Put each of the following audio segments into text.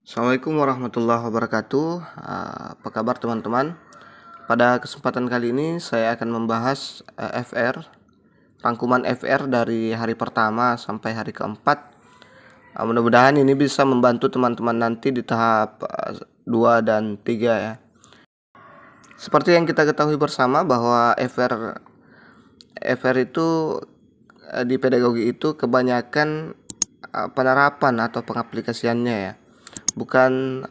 Assalamualaikum warahmatullahi wabarakatuh. Apa kabar teman-teman? Pada kesempatan kali ini saya akan membahas FR, rangkuman FR dari hari pertama sampai hari keempat. Mudah-mudahan ini bisa membantu teman-teman nanti di tahap 2 dan 3 ya. Seperti yang kita ketahui bersama bahwa FR itu di pedagogi itu kebanyakan penerapan atau pengaplikasiannya ya. Bukan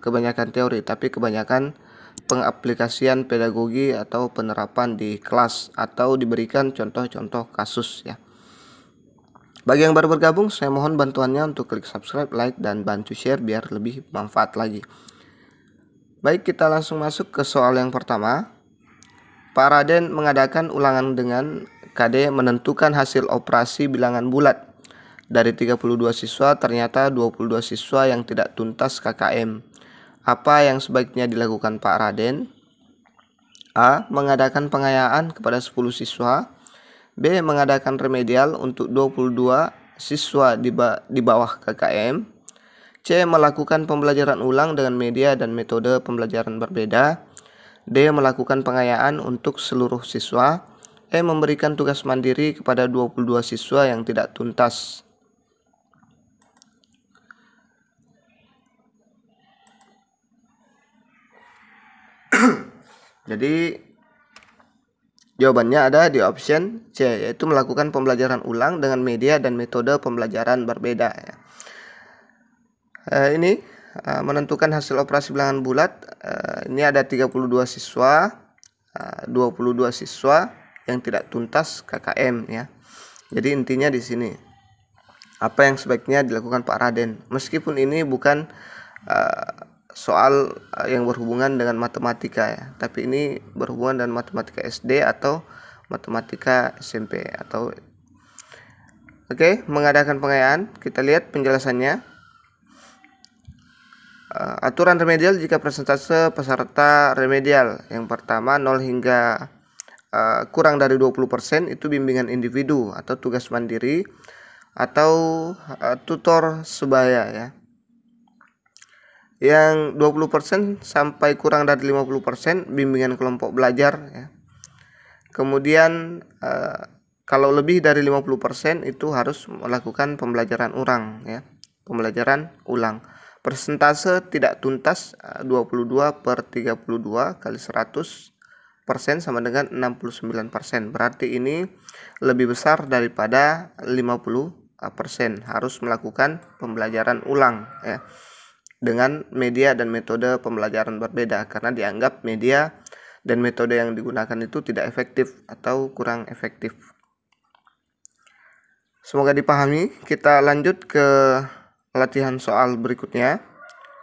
kebanyakan teori, tapi kebanyakan pengaplikasian pedagogi atau penerapan di kelas atau diberikan contoh-contoh kasus ya. Bagi yang baru bergabung, saya mohon bantuannya untuk klik subscribe, like, dan bantu share biar lebih bermanfaat lagi. Baik, kita langsung masuk ke soal yang pertama. Pak Raden mengadakan ulangan dengan KD menentukan hasil operasi bilangan bulat. Dari 32 siswa, ternyata 22 siswa yang tidak tuntas KKM. Apa yang sebaiknya dilakukan Pak Raden? A. Mengadakan pengayaan kepada 10 siswa. B. Mengadakan remedial untuk 22 siswa di bawah KKM. C. Melakukan pembelajaran ulang dengan media dan metode pembelajaran berbeda. D. Melakukan pengayaan untuk seluruh siswa. E. Memberikan tugas mandiri kepada 22 siswa yang tidak tuntas. Jadi jawabannya ada di option C, yaitu melakukan pembelajaran ulang dengan media dan metode pembelajaran berbeda ya. Ini menentukan hasil operasi bilangan bulat. Ini ada 32 siswa, 22 siswa yang tidak tuntas KKM ya. Jadi intinya di sini apa yang sebaiknya dilakukan Pak Raden. Meskipun ini bukan soal yang berhubungan dengan matematika ya, tapi ini berhubungan dengan matematika SD atau matematika SMP atau mengadakan pengayaan. Kita lihat penjelasannya. Aturan remedial jika persentase peserta remedial yang pertama 0 hingga kurang dari 20% itu bimbingan individu atau tugas mandiri atau tutor sebaya ya. Yang 20% sampai kurang dari 50% bimbingan kelompok belajar ya. Kemudian kalau lebih dari 50% itu harus melakukan pembelajaran ulang ya. Pembelajaran ulang. Persentase tidak tuntas 22/32 kali 100% sama dengan 69%. Berarti ini lebih besar daripada 50%. Harus melakukan pembelajaran ulang ya, dengan media dan metode pembelajaran berbeda karena dianggap media dan metode yang digunakan itu tidak efektif atau kurang efektif. Semoga dipahami. Kita lanjut ke latihan soal berikutnya,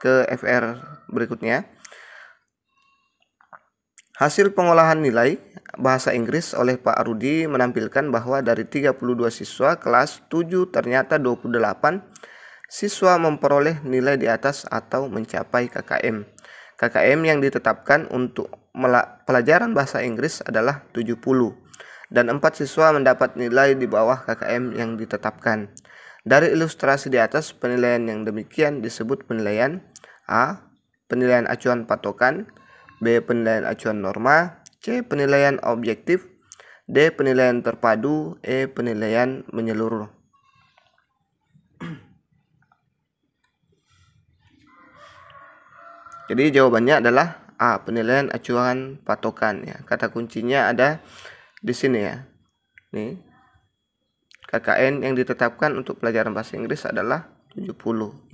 ke FR berikutnya. Hasil pengolahan nilai bahasa Inggris oleh Pak Rudi menampilkan bahwa dari 32 siswa kelas 7 ternyata 28 siswa memperoleh nilai di atas atau mencapai KKM. KKM yang ditetapkan untuk pelajaran bahasa Inggris adalah 70 dan 4 siswa mendapat nilai di bawah KKM yang ditetapkan. Dari ilustrasi di atas, penilaian yang demikian disebut penilaian A. Penilaian acuan patokan, B. Penilaian acuan norma, C. Penilaian objektif, D. Penilaian terpadu, E. Penilaian menyeluruh. Jadi jawabannya adalah A. Penilaian acuan patokan ya. Kata kuncinya ada di sini ya. Nih. KKN yang ditetapkan untuk pelajaran bahasa Inggris adalah 70.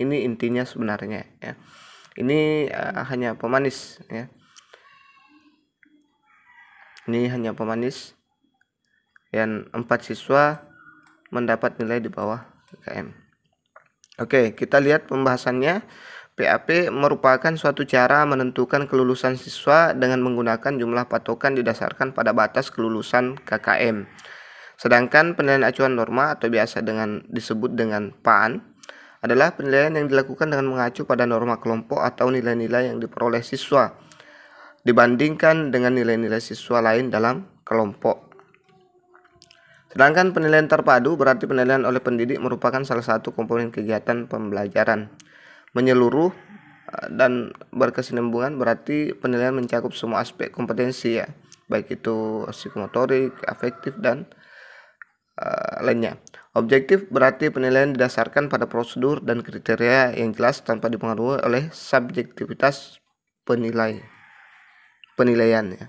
Ini intinya sebenarnya ya. Ini hanya pemanis ya. Ini hanya pemanis. Yang 4 siswa mendapat nilai di bawah KKM. Oke, kita lihat pembahasannya. PAP merupakan suatu cara menentukan kelulusan siswa dengan menggunakan jumlah patokan didasarkan pada batas kelulusan KKM. Sedangkan penilaian acuan norma atau biasa disebut dengan PAN adalah penilaian yang dilakukan dengan mengacu pada norma kelompok atau nilai-nilai yang diperoleh siswa dibandingkan dengan nilai-nilai siswa lain dalam kelompok. Sedangkan penilaian terpadu berarti penilaian oleh pendidik merupakan salah satu komponen kegiatan pembelajaran. menyeluruh dan berkesinambungan, berarti penilaian mencakup semua aspek kompetensi ya, baik itu psikomotorik, afektif, dan lainnya. Objektif berarti penilaian didasarkan pada prosedur dan kriteria yang jelas tanpa dipengaruhi oleh subjektivitas penilaian ya.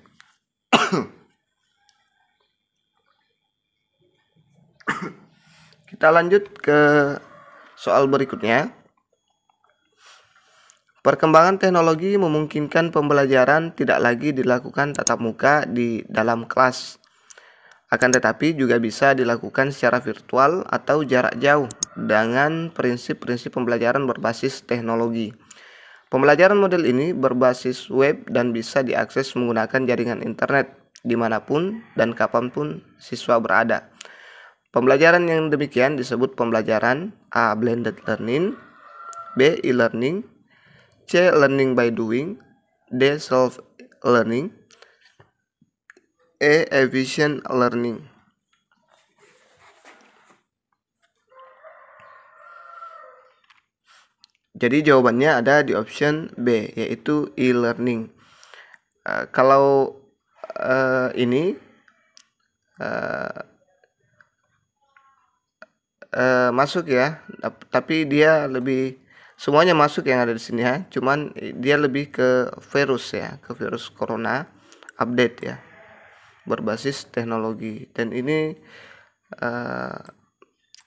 Kita lanjut ke soal berikutnya. Perkembangan teknologi memungkinkan pembelajaran tidak lagi dilakukan tatap muka di dalam kelas, akan tetapi juga bisa dilakukan secara virtual atau jarak jauh dengan prinsip-prinsip pembelajaran berbasis teknologi. Pembelajaran model ini berbasis web dan bisa diakses menggunakan jaringan internet dimanapun dan kapanpun siswa berada. Pembelajaran yang demikian disebut pembelajaran A. Blended learning, B. E-learning, C. Learning by doing, D. Self-learning, E. Efficient learning. Jadi jawabannya ada di option B, yaitu e-learning. Kalau ini masuk ya, tapi dia lebih, semuanya masuk yang ada di sini ya, cuman dia lebih ke virus ya, ke virus corona update ya, berbasis teknologi. Dan ini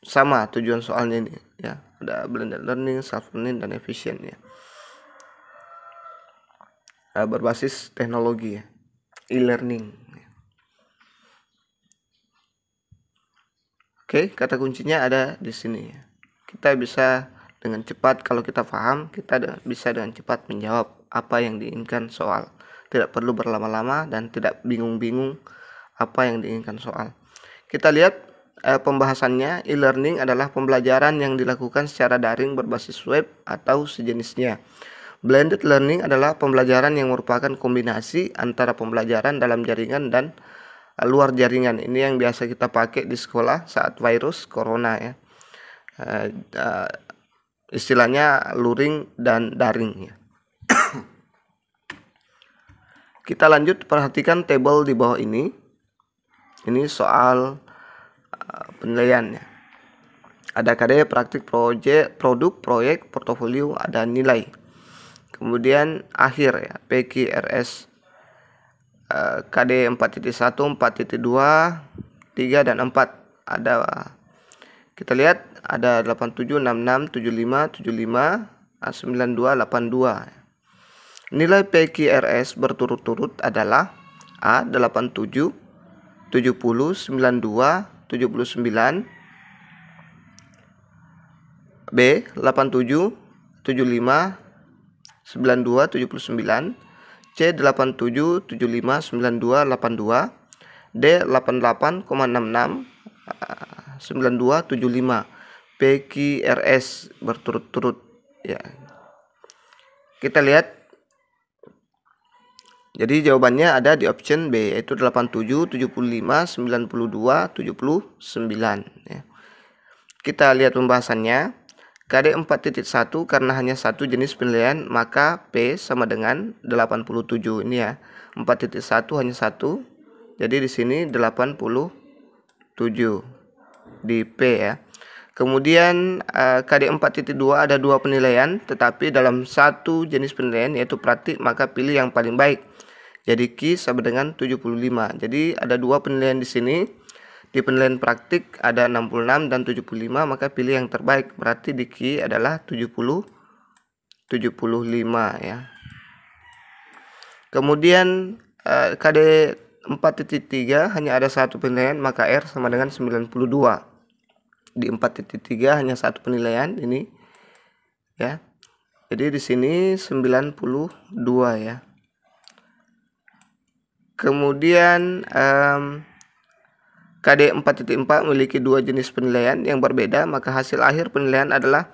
sama tujuan soalnya ini ya, ada blended learning, self learning, dan efficient ya, berbasis teknologi ya, e-learning. Oke, kata kuncinya ada di sini ya. Kita bisa dengan cepat, kalau kita paham, kita bisa dengan cepat menjawab apa yang diinginkan soal. Tidak perlu berlama-lama dan tidak bingung-bingung apa yang diinginkan soal. Kita lihat pembahasannya. E-learning adalah pembelajaran yang dilakukan secara daring berbasis web atau sejenisnya. Blended learning adalah pembelajaran yang merupakan kombinasi antara pembelajaran dalam jaringan dan luar jaringan. Ini yang biasa kita pakai di sekolah saat virus corona ya. Istilahnya luring dan daring ya. Kita lanjut, perhatikan tabel di bawah ini. Ini soal penilaian ya. Ada KD, praktik, produk, proyek, portofolio, ada nilai. Kemudian akhir ya, PQRS, KD 4.1, 4.2, 3 dan 4. Ada, kita lihat ada 87, 66, 75, 75, 92, 82. Nilai PQRS berturut-turut adalah A. 87, 70, 92, 79, B. 87, 75, 92, 79, C. 87, 75, 92, 82, D. 88,66, 92, 75. PQRS berturut-turut ya. Kita lihat. Jadi jawabannya ada di option B, yaitu 87, 75, 92, 79 ya. Kita lihat pembahasannya. KD 4.1 karena hanya satu jenis penilaian, maka P sama dengan 87 ini ya. 4.1 hanya satu. Jadi di sini 87 di P ya. Kemudian KD 4.2 ada dua penilaian, tetapi dalam satu jenis penilaian yaitu praktik, maka pilih yang paling baik. Jadi Q sama dengan 75. Jadi ada dua penilaian di sini. Di penilaian praktik ada 66 dan 75, maka pilih yang terbaik. Berarti di Q adalah 75 ya. Kemudian KD 4.3 hanya ada satu penilaian, maka R sama dengan 92. Di 4.3 hanya satu penilaian ini ya. Jadi di sini 92 ya. Kemudian KD 4.4 memiliki dua jenis penilaian yang berbeda, maka hasil akhir penilaian adalah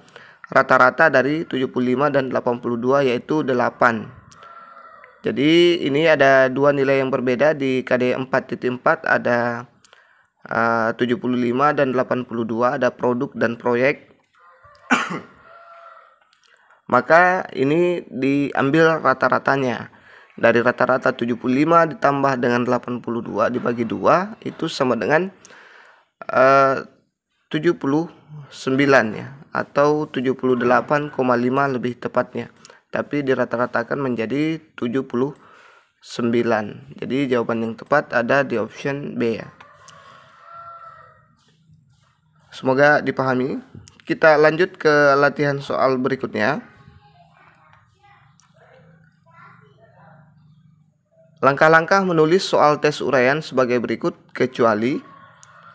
rata-rata dari 75 dan 82, yaitu 8. Jadi ini ada dua nilai yang berbeda. Di KD 4.4 ada 75 dan 82, ada produk dan proyek. Maka ini diambil rata-ratanya. Dari rata-rata 75 ditambah dengan 82 dibagi 2 itu sama dengan 79 ya, atau 78,5 lebih tepatnya. Tapi dirata-ratakan menjadi 79. Jadi jawaban yang tepat ada di option B ya. Semoga dipahami. Kita lanjut ke latihan soal berikutnya. Langkah-langkah menulis soal tes uraian sebagai berikut, kecuali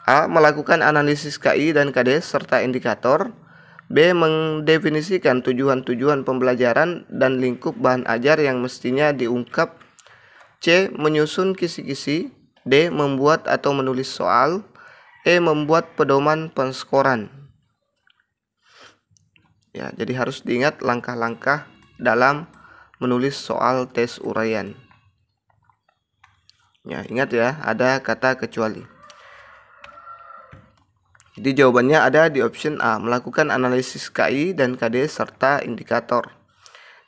A. Melakukan analisis KI dan KD serta indikator. B. Mendefinisikan tujuan-tujuan pembelajaran dan lingkup bahan ajar yang mestinya diungkap. C. Menyusun kisi-kisi. D. Membuat atau menulis soal. E. Membuat pedoman penskoran. Ya, jadi harus diingat langkah-langkah dalam menulis soal tes uraian. Ya, ingat ya, ada kata kecuali. Jadi jawabannya ada di option A, melakukan analisis KI dan KD serta indikator.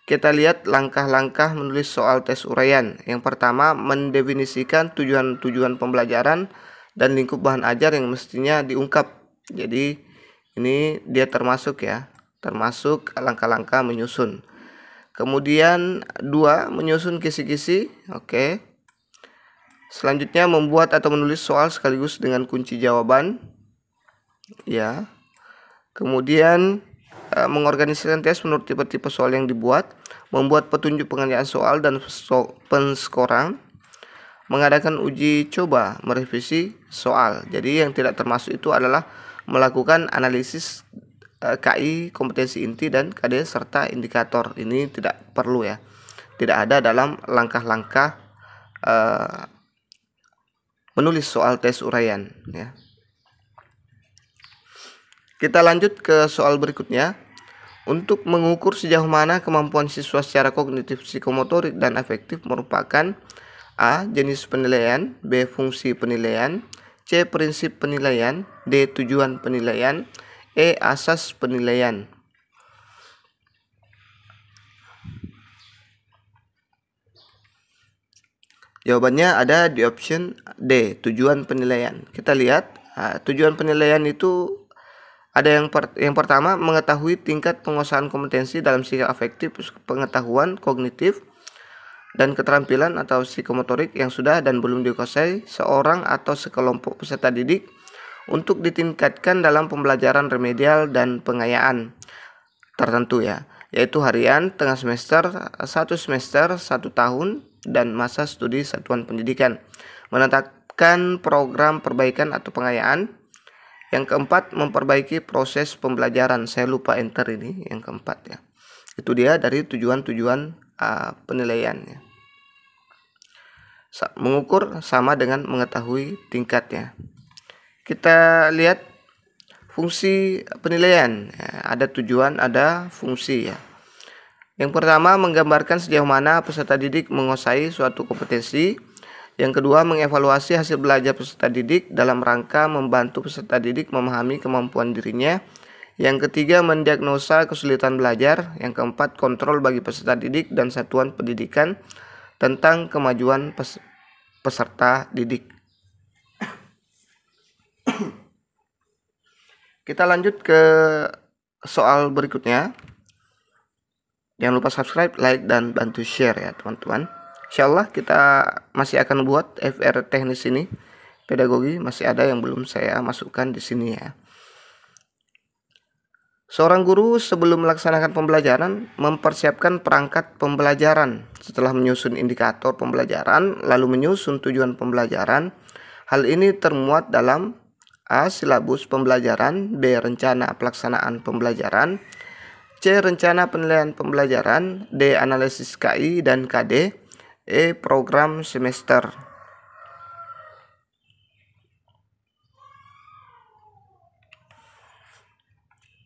Kita lihat langkah-langkah menulis soal tes uraian. Yang pertama, mendefinisikan tujuan-tujuan pembelajaran dan lingkup bahan ajar yang mestinya diungkap. Jadi ini dia termasuk ya, termasuk langkah-langkah menyusun. Kemudian 2, menyusun kisi-kisi. Oke. Selanjutnya membuat atau menulis soal sekaligus dengan kunci jawaban. Ya. Kemudian mengorganisasikan tes menurut tipe-tipe soal yang dibuat, membuat petunjuk pengerjaan soal dan penskoran, mengadakan uji coba, merevisi soal. Jadi yang tidak termasuk itu adalah melakukan analisis KI, kompetensi inti dan KD serta indikator. Ini tidak perlu ya. Tidak ada dalam langkah-langkah menulis soal tes uraian ya. Kita lanjut ke soal berikutnya. Untuk mengukur sejauh mana kemampuan siswa secara kognitif, psikomotorik dan afektif merupakan A. Jenis penilaian, B. Fungsi penilaian, C. Prinsip penilaian, D. Tujuan penilaian, E. Asas penilaian. Jawabannya ada di option D, tujuan penilaian. Kita lihat, tujuan penilaian itu ada yang pertama, mengetahui tingkat penguasaan kompetensi dalam sikap afektif, pengetahuan kognitif, dan keterampilan atau psikomotorik yang sudah dan belum dikuasai seorang atau sekelompok peserta didik untuk ditingkatkan dalam pembelajaran remedial dan pengayaan tertentu ya, yaitu harian, tengah semester, 1 semester, 1 tahun, dan masa studi satuan pendidikan. Menetapkan program perbaikan atau pengayaan. Yang keempat, memperbaiki proses pembelajaran. Saya lupa enter ini yang keempat ya. Itu dia dari tujuan-tujuan penilaian ya. Mengukur sama dengan mengetahui tingkatnya. Kita lihat fungsi penilaian ya, ada tujuan, ada fungsi ya. Yang pertama, menggambarkan sejauh mana peserta didik menguasai suatu kompetensi. Yang kedua, mengevaluasi hasil belajar peserta didik dalam rangka membantu peserta didik memahami kemampuan dirinya. Yang ketiga, mendiagnosa kesulitan belajar. Yang keempat, kontrol bagi peserta didik dan satuan pendidikan tentang kemajuan peserta didik. Kita lanjut ke soal berikutnya. Jangan lupa subscribe, like, dan bantu share ya teman-teman. Insyaallah kita masih akan buat FR teknis ini. Pedagogi masih ada yang belum saya masukkan di sini ya. Seorang guru sebelum melaksanakan pembelajaran mempersiapkan perangkat pembelajaran. Setelah menyusun indikator pembelajaran, lalu menyusun tujuan pembelajaran. Hal ini termuat dalam A. Silabus pembelajaran, B. Rencana pelaksanaan pembelajaran, C. Rencana penilaian pembelajaran, D. Analisis KI dan KD, E. Program semester.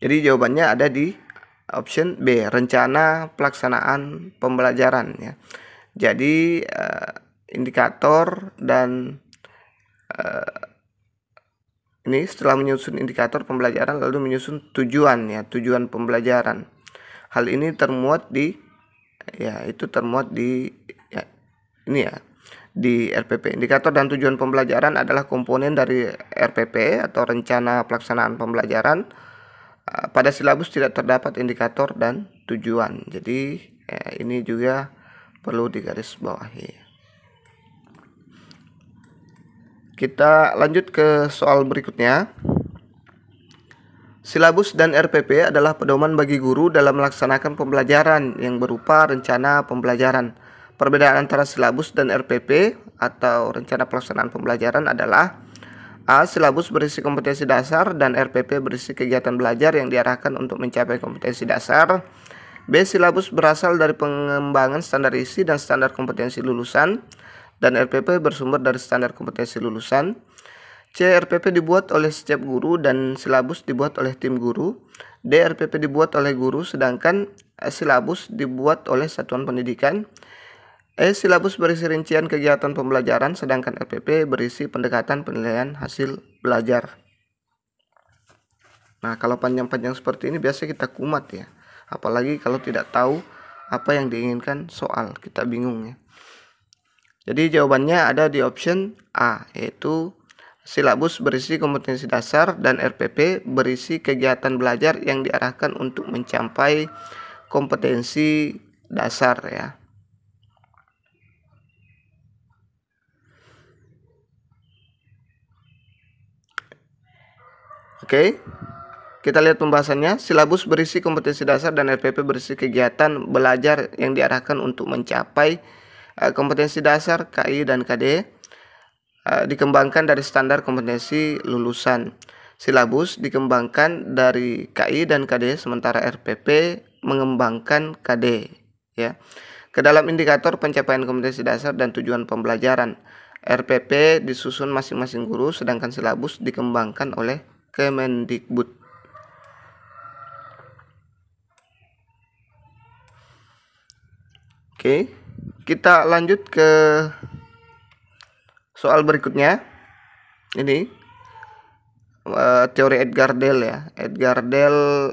Jadi jawabannya ada di option B, rencana pelaksanaan pembelajaran ya. Jadi indikator dan ini setelah menyusun indikator pembelajaran lalu menyusun tujuan ya, tujuan pembelajaran. Hal ini termuat di ini ya, di RPP. Indikator dan tujuan pembelajaran adalah komponen dari RPP atau rencana pelaksanaan pembelajaran. Pada silabus tidak terdapat indikator dan tujuan. Jadi ini juga perlu digarisbawahi. Kita lanjut ke soal berikutnya. Silabus dan RPP adalah pedoman bagi guru dalam melaksanakan pembelajaran yang berupa rencana pembelajaran. Perbedaan antara silabus dan RPP atau rencana pelaksanaan pembelajaran adalah: A. Silabus berisi kompetensi dasar dan RPP berisi kegiatan belajar yang diarahkan untuk mencapai kompetensi dasar. B. Silabus berasal dari pengembangan standar isi dan standar kompetensi lulusan, dan RPP bersumber dari standar kompetensi lulusan. C. RPP dibuat oleh setiap guru dan silabus dibuat oleh tim guru. D. RPP dibuat oleh guru sedangkan silabus dibuat oleh satuan pendidikan. E. Silabus berisi rincian kegiatan pembelajaran sedangkan RPP berisi pendekatan penilaian hasil belajar. Nah, kalau panjang-panjang seperti ini biasa kita kumat ya. Apalagi kalau tidak tahu apa yang diinginkan soal, kita bingung ya. Jadi jawabannya ada di option A, yaitu silabus berisi kompetensi dasar dan RPP berisi kegiatan belajar yang diarahkan untuk mencapai kompetensi dasar ya. Oke, kita lihat pembahasannya. Silabus berisi kompetensi dasar dan RPP berisi kegiatan belajar yang diarahkan untuk mencapai kompetensi dasar KI dan KD. Dikembangkan dari standar kompetensi lulusan. Silabus dikembangkan dari KI dan KD, sementara RPP mengembangkan KD ya. Ke dalam indikator pencapaian kompetensi dasar dan tujuan pembelajaran, RPP disusun masing-masing guru sedangkan silabus dikembangkan oleh Kemendikbud. Oke, kita lanjut ke soal berikutnya. Ini teori Edgar Dell ya. Edgar Dell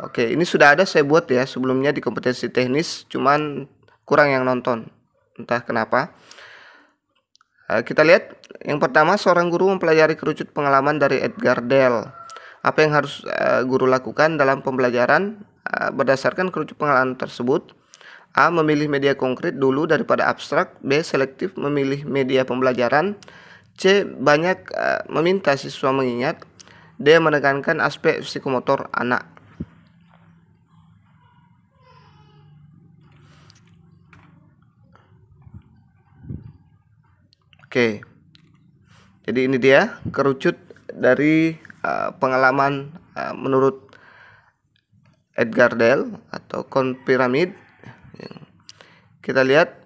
Oke, ini sudah ada saya buat ya sebelumnya di kompetensi teknis, cuman kurang yang nonton. Entah kenapa. Kita lihat yang pertama, seorang guru mempelajari kerucut pengalaman dari Edgar Dell. Apa yang harus guru lakukan dalam pembelajaran berdasarkan kerucut pengalaman tersebut? A. Memilih media konkret dulu daripada abstrak. B. Selektif memilih media pembelajaran. C. Banyak meminta siswa mengingat. D. Menekankan aspek psikomotor anak. Oke, jadi ini dia kerucut dari pengalaman menurut Edgar Dell atau kon piramid. Kita lihat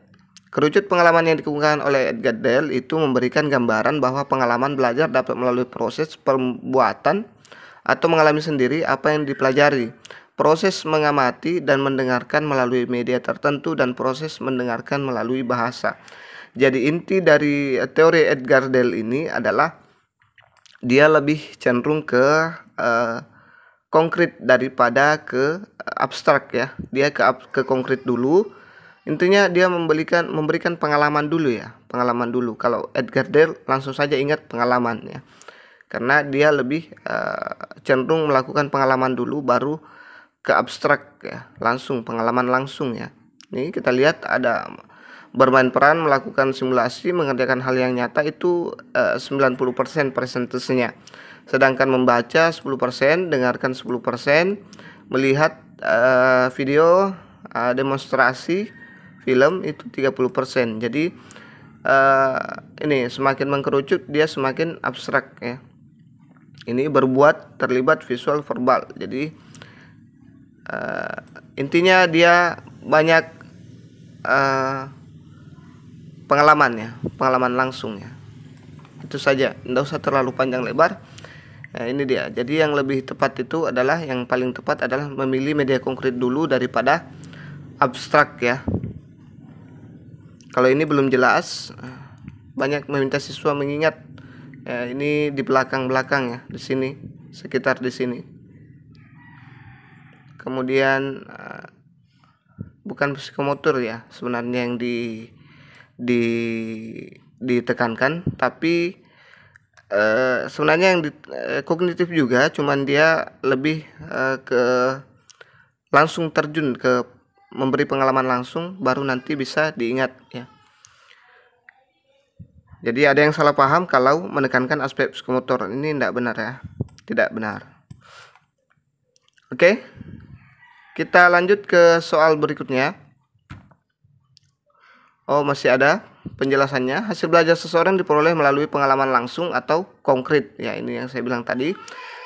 kerucut pengalaman yang dikemukakan oleh Edgar Dell itu memberikan gambaran bahwa pengalaman belajar dapat melalui proses perbuatan atau mengalami sendiri apa yang dipelajari, proses mengamati dan mendengarkan melalui media tertentu, dan proses mendengarkan melalui bahasa. Jadi inti dari teori Edgar Dell ini adalah dia lebih cenderung ke konkret daripada ke abstrak ya. Dia ke konkret dulu. Intinya dia memberikan pengalaman dulu ya, pengalaman dulu. Kalau Edgar Dell langsung saja ingat pengalaman ya. Karena dia lebih cenderung melakukan pengalaman dulu baru ke abstrak ya, langsung pengalaman langsung ya. Ini kita lihat ada bermain peran, melakukan simulasi, mengerjakan hal yang nyata itu 90% persentasenya. Sedangkan membaca 10%, dengarkan 10%, melihat video demonstrasi film itu 30%. Jadi ini semakin mengkerucut dia semakin abstrak ya. Ini berbuat, terlibat, visual, verbal. Jadi intinya dia banyak pengalaman ya, pengalaman langsung ya. Itu saja, tidak usah terlalu panjang lebar. Nah, ini dia. Jadi yang lebih tepat itu adalah, yang paling tepat adalah memilih media konkret dulu daripada abstrak ya. Kalau ini belum jelas, banyak meminta siswa mengingat, Ini di belakang-belakang ya, di sini, sekitar di sini. Kemudian bukan psikomotor ya sebenarnya yang ditekankan, tapi sebenarnya yang kognitif juga, cuman dia lebih ke langsung terjun ke memberi pengalaman langsung, baru nanti bisa diingat ya. Jadi ada yang salah paham kalau menekankan aspek psikomotor, ini tidak benar ya, tidak benar. Oke, kita lanjut ke soal berikutnya. Oh, masih ada penjelasannya. Hasil belajar seseorang diperoleh melalui pengalaman langsung atau konkret. Ya, ini yang saya bilang tadi.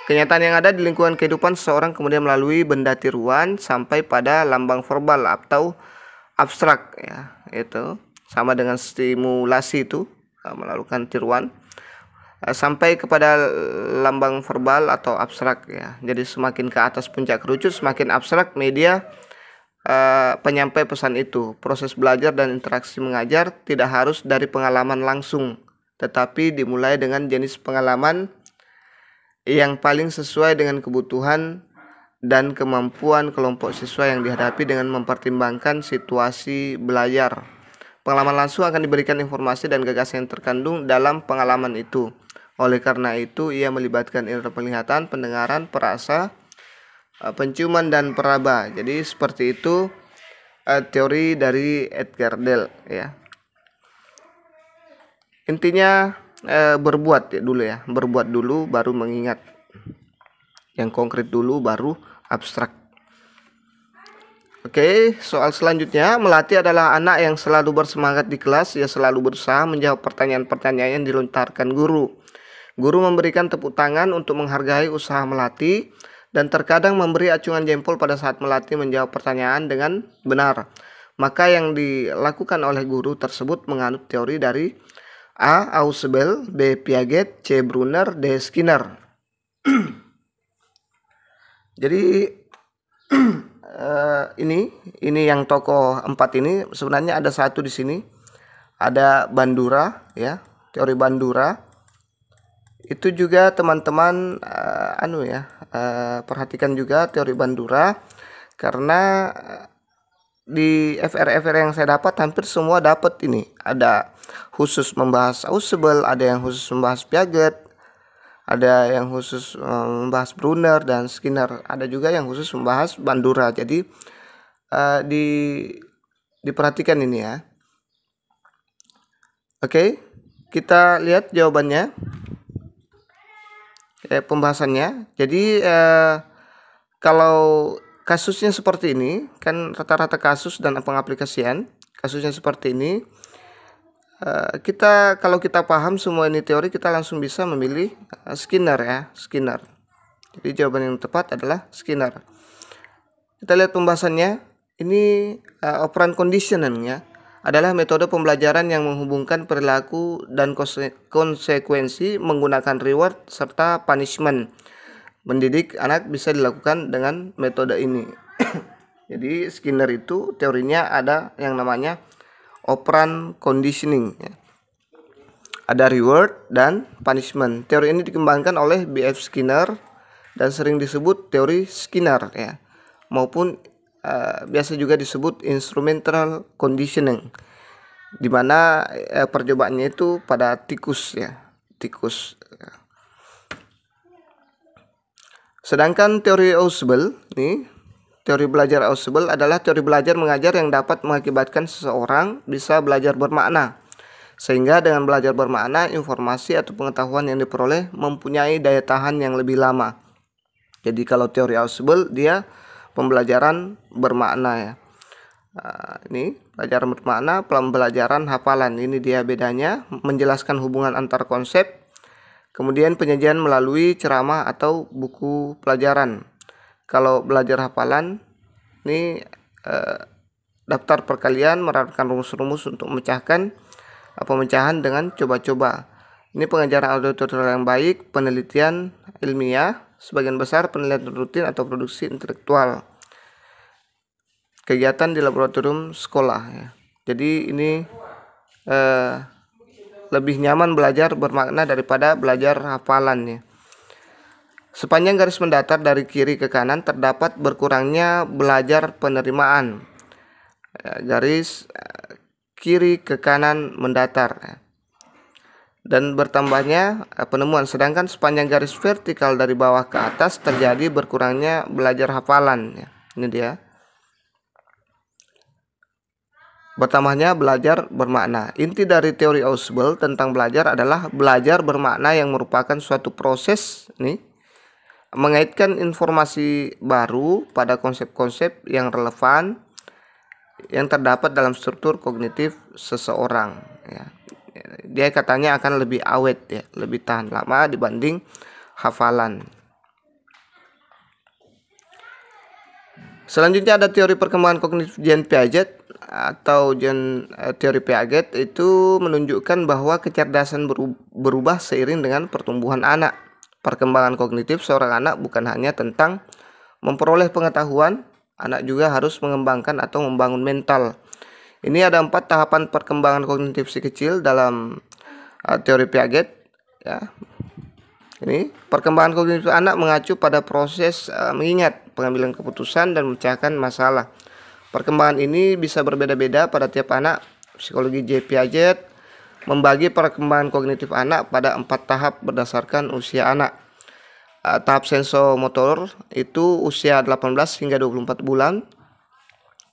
Kenyataan yang ada di lingkungan kehidupan seseorang kemudian melalui benda tiruan sampai pada lambang verbal atau abstrak ya. Itu sama dengan stimulasi itu, melakukan tiruan sampai kepada lambang verbal atau abstrak ya. Jadi semakin ke atas puncak kerucut, semakin abstrak media penyampai pesan itu. Proses belajar dan interaksi mengajar tidak harus dari pengalaman langsung, tetapi dimulai dengan jenis pengalaman yang paling sesuai dengan kebutuhan dan kemampuan kelompok siswa yang dihadapi dengan mempertimbangkan situasi belajar. Pengalaman langsung akan diberikan informasi dan gagasan yang terkandung dalam pengalaman itu. Oleh karena itu, ia melibatkan indera penglihatan, pendengaran, perasa, penciuman, dan peraba. Jadi seperti itu teori dari Edgar Dell ya. Intinya berbuat dulu ya, berbuat dulu baru mengingat. Yang konkret dulu baru abstrak. Oke, soal selanjutnya, Melati adalah anak yang selalu bersemangat di kelas. Ia selalu berusaha menjawab pertanyaan-pertanyaan yang dilontarkan guru. Guru memberikan tepuk tangan untuk menghargai usaha Melati dan terkadang memberi acungan jempol pada saat Melati menjawab pertanyaan dengan benar. Maka yang dilakukan oleh guru tersebut menganut teori dari A. Ausubel, B. Piaget, C. Brunner, D. Skinner. Jadi ini yang tokoh 4 ini sebenarnya ada satu di sini, ada Bandura ya, teori Bandura. Itu juga teman-teman perhatikan juga teori Bandura, karena di FR yang saya dapat hampir semua dapat ini. Ada khusus membahas Ausubel, ada yang khusus membahas Piaget, ada yang khusus membahas Brunner dan Skinner, ada juga yang khusus membahas Bandura. Jadi diperhatikan ini ya. Oke, kita lihat jawabannya, pembahasannya. Jadi kalau kasusnya seperti ini, kan rata-rata kasus dan pengaplikasian kasusnya seperti ini, kalau kita paham semua ini teori, kita langsung bisa memilih Skinner ya, Skinner. Jadi jawaban yang tepat adalah Skinner. Kita lihat pembahasannya. Ini operant conditioning ya, adalah metode pembelajaran yang menghubungkan perilaku dan konsekuensi menggunakan reward serta punishment. Mendidik anak bisa dilakukan dengan metode ini. Jadi Skinner itu teorinya ada yang namanya operant conditioning ya. Ada reward dan punishment. Teori ini dikembangkan oleh B.F. Skinner dan sering disebut teori Skinner ya, maupun biasa juga disebut instrumental conditioning, di mana percobaannya itu pada tikus ya, tikus. Sedangkan teori Ausubel nih, teori belajar Ausubel adalah teori belajar mengajar yang dapat mengakibatkan seseorang bisa belajar bermakna, sehingga dengan belajar bermakna, informasi atau pengetahuan yang diperoleh mempunyai daya tahan yang lebih lama. Jadi kalau teori Ausubel dia pembelajaran bermakna ya. Ini pelajaran bermakna, pembelajaran hafalan. Ini dia bedanya, menjelaskan hubungan antar konsep. Kemudian penyajian melalui ceramah atau buku pelajaran. Kalau belajar hafalan, ini daftar perkalian, menerapkan rumus-rumus untuk memecahkan pemecahan dengan coba-coba. Ini pengajaran auditorial yang baik, penelitian ilmiah, sebagian besar penelitian rutin atau produksi intelektual. Kegiatan di laboratorium sekolah ya. Jadi ini lebih nyaman belajar bermakna daripada belajar hafalannya. Sepanjang garis mendatar dari kiri ke kanan terdapat berkurangnya belajar penerimaan. Garis kiri ke kanan mendatar dan bertambahnya penemuan, sedangkan sepanjang garis vertikal dari bawah ke atas terjadi berkurangnya belajar hafalan. Ini dia. Bertambahnya belajar bermakna. Inti dari teori Ausubel tentang belajar adalah belajar bermakna yang merupakan suatu proses mengaitkan informasi baru pada konsep-konsep yang relevan yang terdapat dalam struktur kognitif seseorang. Dia katanya akan lebih awet, lebih tahan lama dibanding hafalan. Selanjutnya ada teori perkembangan kognitif Jean Piaget atau teori Piaget itu menunjukkan bahwa kecerdasan berubah seiring dengan pertumbuhan anak. Perkembangan kognitif seorang anak bukan hanya tentang memperoleh pengetahuan, anak juga harus mengembangkan atau membangun mental. Ini ada 4 tahapan perkembangan kognitif si kecil dalam teori Piaget. Ini perkembangan kognitif anak mengacu pada proses mengingat, pengambilan keputusan, dan memecahkan masalah. Perkembangan ini bisa berbeda-beda pada tiap anak. Psikologi J. Piaget membagi perkembangan kognitif anak pada 4 tahap berdasarkan usia anak. Tahap sensomotor itu usia 18 hingga 24 bulan.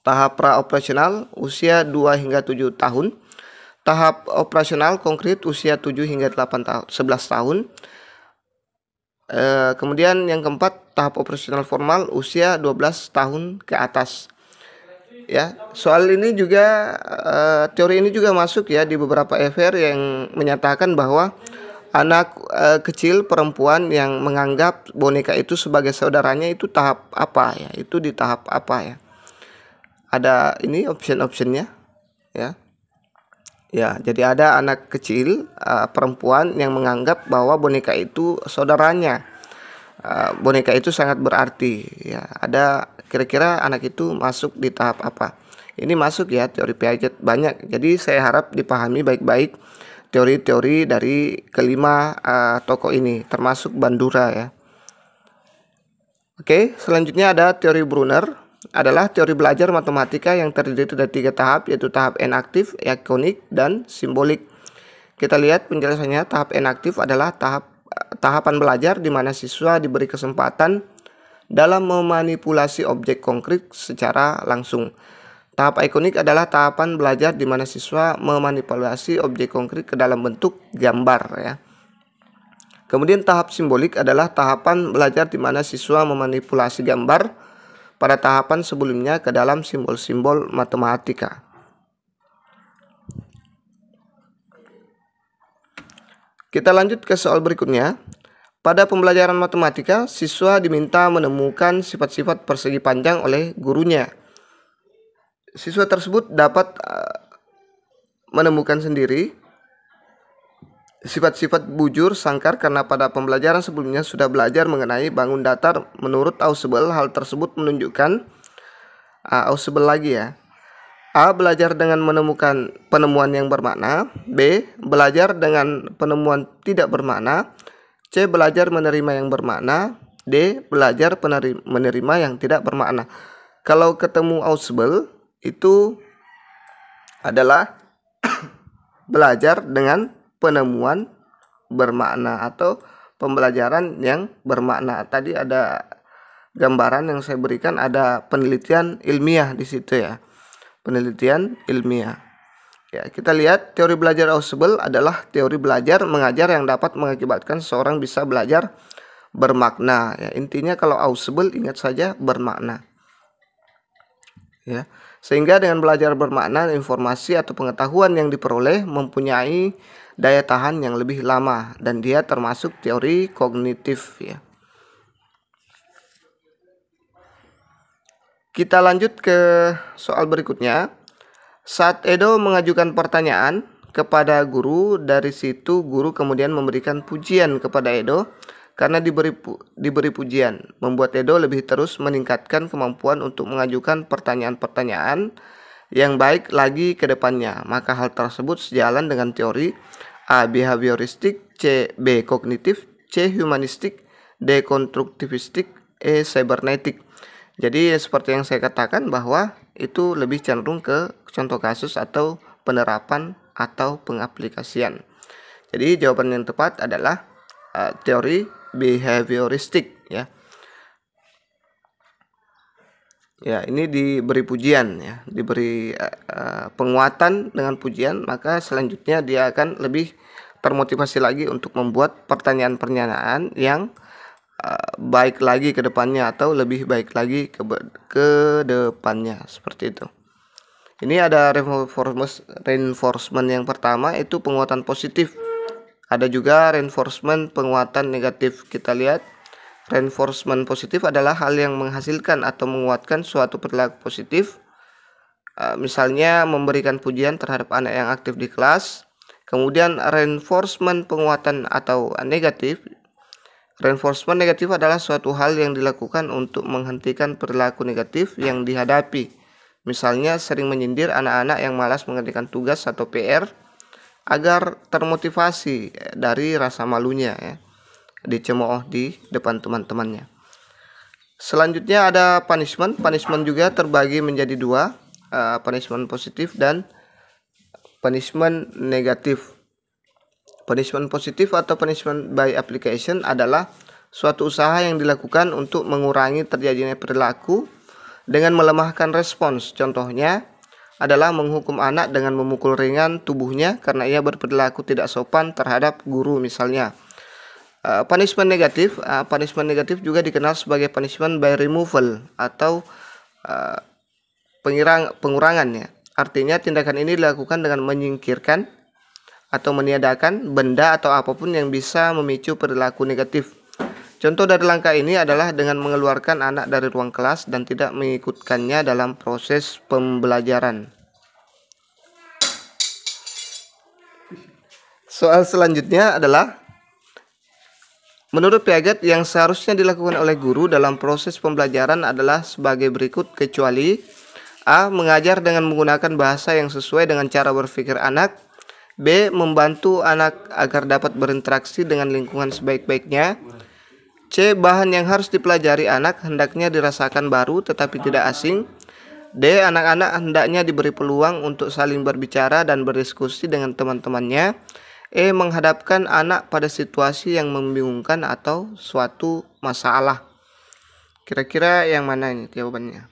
Tahap pra-operasional usia 2 hingga 7 tahun. Tahap operasional konkret usia 7 hingga 11 tahun. Kemudian yang keempat, tahap operasional formal usia 12 tahun ke atas. Soal ini juga teori ini juga masuk di beberapa FR yang menyatakan bahwa anak kecil perempuan yang menganggap boneka itu sebagai saudaranya itu tahap apa itu di tahap apa ada ini option-optionnya jadi ada anak kecil perempuan yang menganggap bahwa boneka itu saudaranya, boneka itu sangat berarti ada kira-kira anak itu masuk di tahap apa. Ini masuk teori Piaget banyak, jadi saya harap dipahami baik-baik teori-teori dari kelima tokoh ini, termasuk Bandura Oke, selanjutnya ada teori Brunner, adalah teori belajar matematika yang terdiri dari 3 tahap, yaitu tahap enaktif, ikonik, dan simbolik. Kita lihat penjelasannya. Tahap enaktif adalah tahapan belajar di mana siswa diberi kesempatan dalam memanipulasi objek konkret secara langsung. Tahap ikonik adalah tahapan belajar di mana siswa memanipulasi objek konkret ke dalam bentuk gambar Kemudian tahap simbolik adalah tahapan belajar di mana siswa memanipulasi gambar pada tahapan sebelumnya ke dalam simbol-simbol matematika. Kita lanjut ke soal berikutnya. Pada pembelajaran matematika, siswa diminta menemukan sifat-sifat persegi panjang oleh gurunya. Siswa tersebut dapat menemukan sendiri sifat-sifat bujur sangkar karena pada pembelajaran sebelumnya sudah belajar mengenai bangun datar. Menurut Ausubel, hal tersebut menunjukkan Ausubel lagi A. Belajar dengan menemukan penemuan yang bermakna. B. Belajar dengan penemuan tidak bermakna. C. Belajar menerima yang bermakna. D. Belajar menerima yang tidak bermakna. Kalau ketemu Ausubel itu adalah belajar dengan penemuan bermakna atau pembelajaran yang bermakna. Tadi ada gambaran yang saya berikan, ada penelitian ilmiah di situ penelitian ilmiah. Kita lihat teori belajar Ausubel adalah teori belajar mengajar yang dapat mengakibatkan seseorang bisa belajar bermakna. Intinya kalau Ausubel ingat saja bermakna. Sehingga dengan belajar bermakna, informasi atau pengetahuan yang diperoleh mempunyai daya tahan yang lebih lama, dan dia termasuk teori kognitif Kita lanjut ke soal berikutnya. Saat Edo mengajukan pertanyaan kepada guru, dari situ guru kemudian memberikan pujian kepada Edo karena diberi pujian, membuat Edo lebih terus meningkatkan kemampuan untuk mengajukan pertanyaan-pertanyaan yang baik lagi ke depannya. Maka hal tersebut sejalan dengan teori A. Behavioristik, C. B. Kognitif, C. Humanistik, D. Konstruktivistik, E. Cybernetik. Jadi seperti yang saya katakan bahwa itu lebih cenderung ke contoh kasus atau penerapan atau pengaplikasian. Jadi jawaban yang tepat adalah teori behavioristik ya. Ya, ini diberi pujian ya, diberi penguatan dengan pujian, maka selanjutnya dia akan lebih termotivasi lagi untuk membuat pertanyaan-pertanyaan yang baik lagi ke depannya atau lebih baik lagi ke depannya, seperti itu. Ini ada reinforcement yang pertama, itu penguatan positif. Ada juga reinforcement penguatan negatif. Kita lihat, reinforcement positif adalah hal yang menghasilkan atau menguatkan suatu perilaku positif. Misalnya memberikan pujian terhadap anak yang aktif di kelas. Kemudian reinforcement penguatan atau negatif. Reinforcement negatif adalah suatu hal yang dilakukan untuk menghentikan perilaku negatif yang dihadapi. Misalnya sering menyindir anak-anak yang malas mengerjakan tugas atau PR agar termotivasi dari rasa malunya ya, dicemooh di depan teman-temannya. Selanjutnya ada punishment. Punishment juga terbagi menjadi dua, punishment positif dan punishment negatif. Punishment positif atau punishment by application adalah suatu usaha yang dilakukan untuk mengurangi terjadinya perilaku dengan melemahkan respons. Contohnya adalah menghukum anak dengan memukul ringan tubuhnya karena ia berperilaku tidak sopan terhadap guru misalnya. Punishment negatif juga dikenal sebagai punishment by removal atau pengurangan ya. Artinya tindakan ini dilakukan dengan menyingkirkan atau meniadakan benda atau apapun yang bisa memicu perilaku negatif. Contoh dari langkah ini adalah dengan mengeluarkan anak dari ruang kelas dan tidak mengikutkannya dalam proses pembelajaran. Soal selanjutnya adalah, menurut Piaget yang seharusnya dilakukan oleh guru dalam proses pembelajaran adalah sebagai berikut kecuali A. Mengajar dengan menggunakan bahasa yang sesuai dengan cara berpikir anak. B. Membantu anak agar dapat berinteraksi dengan lingkungan sebaik-baiknya. C. Bahan yang harus dipelajari anak hendaknya dirasakan baru tetapi tidak asing. D. Anak-anak hendaknya diberi peluang untuk saling berbicara dan berdiskusi dengan teman-temannya. E. Menghadapkan anak pada situasi yang membingungkan atau suatu masalah. Kira-kira yang mana ini jawabannya?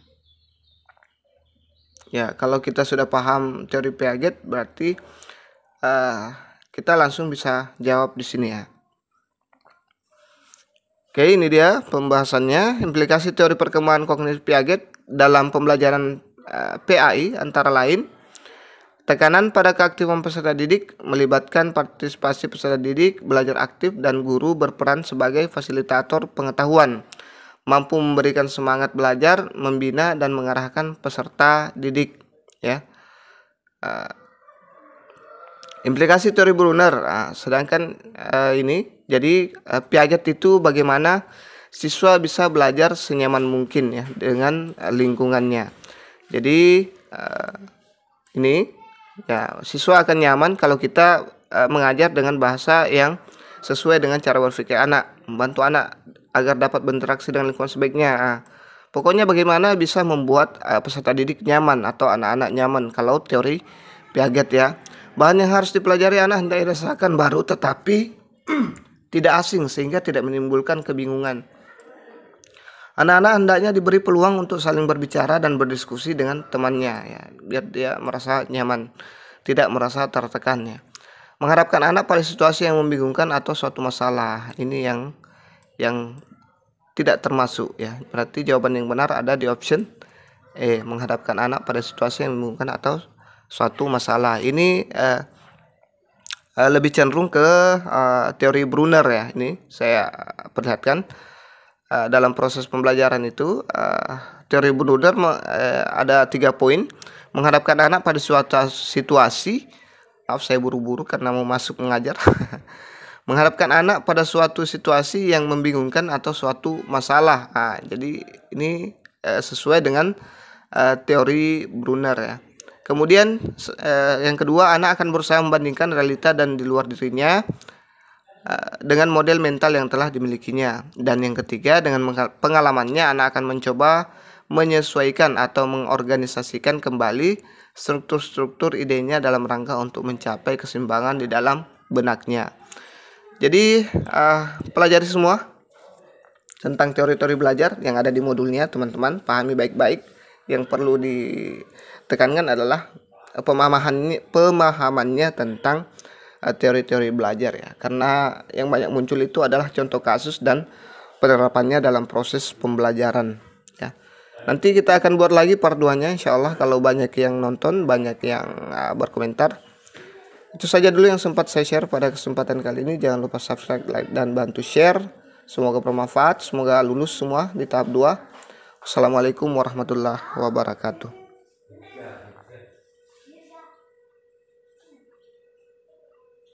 Ya, kalau kita sudah paham teori Piaget berarti kita langsung bisa jawab di sini ya. Oke, ini dia pembahasannya. Implikasi teori perkembangan kognitif Piaget dalam pembelajaran PAI antara lain, tekanan pada keaktifan peserta didik melibatkan partisipasi peserta didik, belajar aktif dan guru berperan sebagai fasilitator pengetahuan, mampu memberikan semangat belajar, membina dan mengarahkan peserta didik ya. Implikasi teori Brunner. Sedangkan ini jadi Piaget itu bagaimana siswa bisa belajar senyaman mungkin ya dengan lingkungannya. Jadi ini ya, siswa akan nyaman kalau kita mengajar dengan bahasa yang sesuai dengan cara berpikir anak, membantu anak agar dapat berinteraksi dengan lingkungan sebaiknya. Pokoknya bagaimana bisa membuat peserta didik nyaman atau anak-anak nyaman kalau teori Piaget ya. Bahan yang harus dipelajari anak hendak dirasakan baru tetapi tidak asing sehingga tidak menimbulkan kebingungan. Anak-anak hendaknya diberi peluang untuk saling berbicara dan berdiskusi dengan temannya ya, biar dia merasa nyaman, tidak merasa tertekan ya. Mengharapkan anak pada situasi yang membingungkan atau suatu masalah. Ini yang tidak termasuk ya. Berarti jawaban yang benar ada di option E, menghadapkan anak pada situasi yang membingungkan atau suatu masalah. Ini lebih cenderung ke teori Brunner ya. Ini saya perlihatkan dalam proses pembelajaran itu teori Brunner ada 3 poin. Menghadapkan anak pada suatu situasi, maaf saya buru-buru karena mau masuk mengajar. Menghadapkan anak pada suatu situasi yang membingungkan atau suatu masalah. Jadi ini sesuai dengan teori Brunner ya. Kemudian yang kedua, anak akan berusaha membandingkan realita dan di luar dirinya dengan model mental yang telah dimilikinya. Dan yang ketiga, dengan pengalamannya anak akan mencoba menyesuaikan atau mengorganisasikan kembali struktur-struktur idenya dalam rangka untuk mencapai keseimbangan di dalam benaknya. Jadi pelajari semua tentang teori-teori belajar yang ada di modulnya, teman-teman pahami baik-baik. Yang perlu ditekankan adalah pemahamannya tentang teori-teori belajar ya, karena yang banyak muncul itu adalah contoh kasus dan penerapannya dalam proses pembelajaran ya. Nanti kita akan buat lagi part 2-nya insyaallah kalau banyak yang nonton, banyak yang berkomentar. Itu saja dulu yang sempat saya share pada kesempatan kali ini. Jangan lupa subscribe, like, dan bantu share. Semoga bermanfaat, semoga lulus semua di tahap 2. Wassalamualaikum warahmatullahi wabarakatuh.